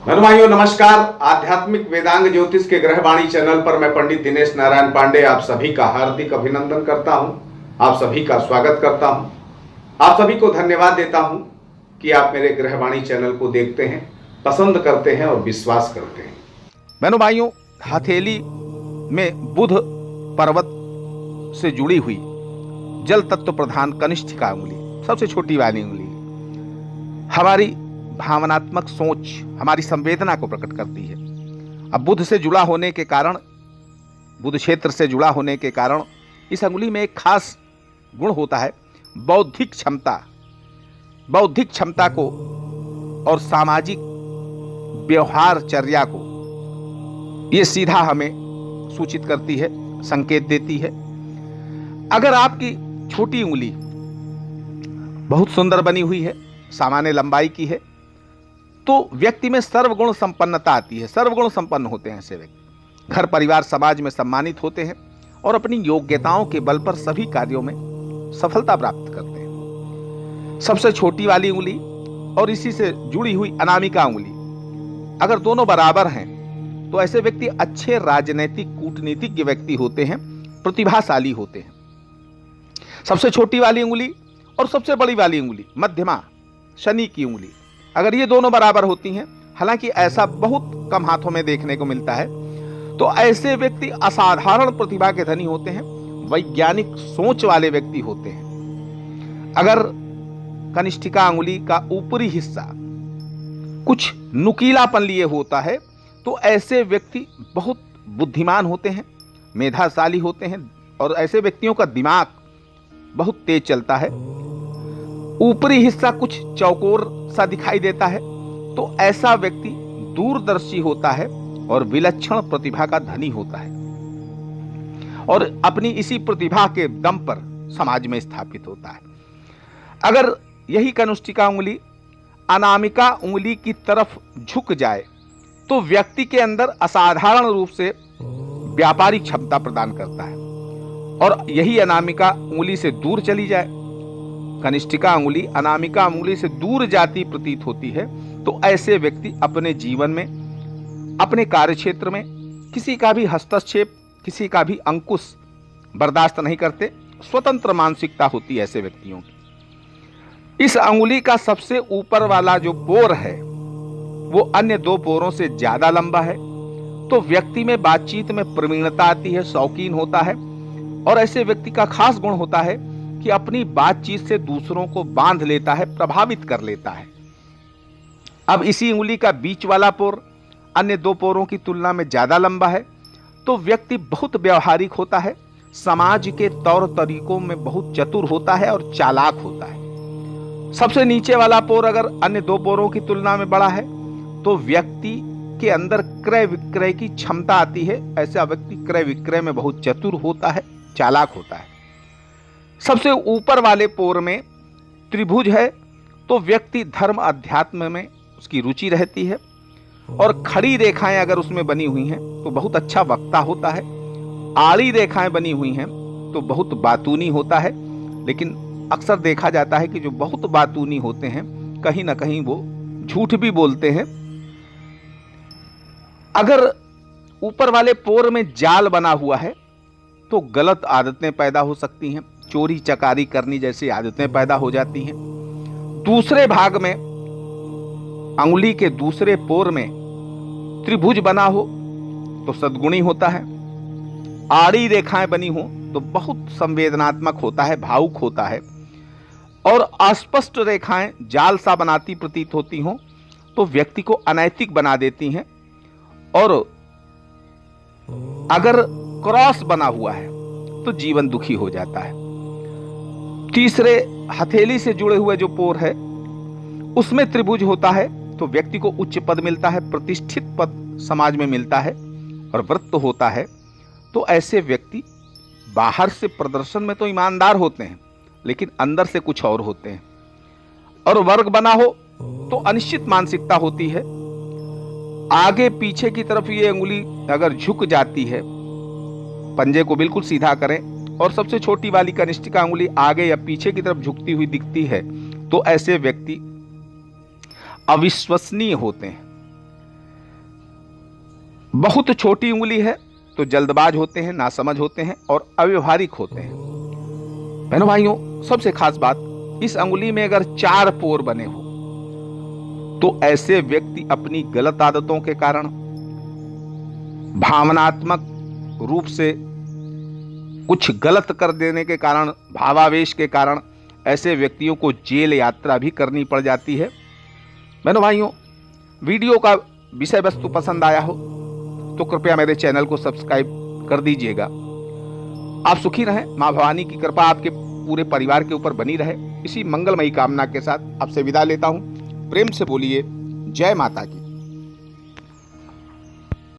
बहनों भाइयों नमस्कार। आध्यात्मिक वेदांग ज्योतिष के ग्रहवाणी चैनल पर मैं पंडित दिनेश नारायण पांडे आप सभी का हार्दिक अभिनंदन करता हूं, आप सभी का स्वागत करता हूं, आप सभी को धन्यवाद देता हूं कि आप मेरे ग्रहवाणी चैनल को देखते हैं, पसंद करते हैं और विश्वास करते हैं। बहनों भाइयों, हथेली में बुध पर्वत से जुड़ी हुई जल तत्व प्रधान कनिष्ठिका उंगली, सबसे छोटी वाली उंगली, हमारी भावनात्मक सोच, हमारी संवेदना को प्रकट करती है। अब बुध से जुड़ा होने के कारण, बुध क्षेत्र से जुड़ा होने के कारण इस अंगुली में एक खास गुण होता है, बौद्धिक क्षमता। बौद्धिक क्षमता को और सामाजिक व्यवहार चर्या को ये सीधा हमें सूचित करती है, संकेत देती है। अगर आपकी छोटी उंगली बहुत सुंदर बनी हुई है, सामान्य लंबाई की है, तो व्यक्ति में सर्वगुण संपन्नता आती है, सर्वगुण संपन्न होते हैं ऐसे व्यक्ति। घर परिवार समाज में सम्मानित होते हैं और अपनी योग्यताओं के बल पर सभी कार्यों में सफलता प्राप्त करते हैं। सबसे छोटी वाली उंगली और इसी से जुड़ी हुई अनामिका उंगली अगर दोनों बराबर हैं तो ऐसे व्यक्ति अच्छे राजनीतिक कूटनीतिज्ञ व्यक्ति होते हैं, प्रतिभाशाली होते हैं। सबसे छोटी वाली उंगली और सबसे बड़ी वाली उंगली मध्यमा शनि की उंगली अगर ये दोनों बराबर होती हैं, हालांकि ऐसा बहुत कम हाथों में देखने को मिलता है, तो ऐसे व्यक्ति असाधारण प्रतिभा के धनी होते हैं, वैज्ञानिक सोच वाले व्यक्ति होते हैं। अगर कनिष्ठिका उंगली का ऊपरी हिस्सा कुछ नुकीलापन लिए होता है तो ऐसे व्यक्ति बहुत बुद्धिमान होते हैं, मेधाशाली होते हैं और ऐसे व्यक्तियों का दिमाग बहुत तेज चलता है। ऊपरी हिस्सा कुछ चौकोर सा दिखाई देता है तो ऐसा व्यक्ति दूरदर्शी होता है और विलक्षण प्रतिभा का धनी होता है और अपनी इसी प्रतिभा के दम पर समाज में स्थापित होता है। अगर यही कनिष्ठिका उंगली अनामिका उंगली की तरफ झुक जाए तो व्यक्ति के अंदर असाधारण रूप से व्यापारिक क्षमता प्रदान करता है, और यही अनामिका उंगली से दूर चली जाए, कनिष्ठिका उंगली अनामिका उंगली से दूर जाती प्रतीत होती है, तो ऐसे व्यक्ति अपने जीवन में, अपने कार्यक्षेत्र में किसी का भी हस्तक्षेप, किसी का भी अंकुश बर्दाश्त नहीं करते। स्वतंत्र मानसिकता होती है ऐसे व्यक्तियों की। इस अंगुली का सबसे ऊपर वाला जो पोर है वो अन्य दो पोरों से ज्यादा लंबा है, तो व्यक्ति में बातचीत में प्रवीणता आती है, शौकीन होता है, और ऐसे व्यक्ति का खास गुण होता है कि अपनी बातचीत से दूसरों को बांध लेता है, प्रभावित कर लेता है। अब इसी उंगली का बीच वाला पोर अन्य दो पोरों की तुलना में ज्यादा लंबा है, तो व्यक्ति बहुत व्यवहारिक होता है, समाज के तौर तरीकों में बहुत चतुर होता है और चालाक होता है। सबसे नीचे वाला पोर अगर अन्य दो पोरों की तुलना में बड़ा है तो व्यक्ति के अंदर क्रय विक्रय की क्षमता आती है। ऐसा व्यक्ति क्रय विक्रय में बहुत चतुर होता है, चालाक होता है। सबसे ऊपर वाले पोर में त्रिभुज है तो व्यक्ति धर्म अध्यात्म में उसकी रुचि रहती है, और खड़ी रेखाएं अगर उसमें बनी हुई हैं तो बहुत अच्छा वक्ता होता है। आड़ी रेखाएं बनी हुई हैं तो बहुत बातूनी होता है, लेकिन अक्सर देखा जाता है कि जो बहुत बातूनी होते हैं कहीं ना कहीं वो झूठ भी बोलते हैं। अगर ऊपर वाले पोर में जाल बना हुआ है तो गलत आदतें पैदा हो सकती हैं, चोरी चकारी करनी जैसी आदतें पैदा हो जाती हैं। दूसरे भाग में अंगुली के दूसरे पोर में त्रिभुज बना हो तो सद्गुणी होता है। आड़ी रेखाएं बनी हो तो बहुत संवेदनात्मक होता है, भावुक होता है, और अस्पष्ट रेखाएं जाल सा बनाती प्रतीत होती हो तो व्यक्ति को अनैतिक बना देती हैं। और अगर क्रॉस बना हुआ है तो जीवन दुखी हो जाता है। तीसरे हथेली से जुड़े हुए जो पोर है उसमें त्रिभुज होता है तो व्यक्ति को उच्च पद मिलता है, प्रतिष्ठित पद समाज में मिलता है और वृत्त होता है। तो ऐसे व्यक्ति बाहर से प्रदर्शन में तो ईमानदार होते हैं लेकिन अंदर से कुछ और होते हैं। और वर्ग बना हो तो अनिश्चित मानसिकता होती है। आगे पीछे की तरफ ये अंगुली अगर झुक जाती है, पंजे को बिल्कुल सीधा करें, और सबसे छोटी वाली कनिष्ठिका अंगुली आगे या पीछे की तरफ झुकती हुई दिखती है तो ऐसे व्यक्ति अविश्वसनीय होते हैं। बहुत छोटी उंगली है तो जल्दबाज होते हैं, नासमझ होते हैं और अव्यवहारिक होते हैं। बहनों भाइयों, सबसे खास बात, इस अंगुली में अगर 4 पोर बने हो तो ऐसे व्यक्ति अपनी गलत आदतों के कारण, भावनात्मक रूप से कुछ गलत कर देने के कारण, भावावेश के कारण ऐसे व्यक्तियों को जेल यात्रा भी करनी पड़ जाती है। बहनों भाइयों, वीडियो का विषय वस्तु पसंद आया हो तो कृपया मेरे चैनल को सब्सक्राइब कर दीजिएगा। आप सुखी रहें, मां भवानी की कृपा आपके पूरे परिवार के ऊपर बनी रहे, इसी मंगलमयी कामना के साथ आपसे विदा लेता हूं। प्रेम से बोलिए जय माता की।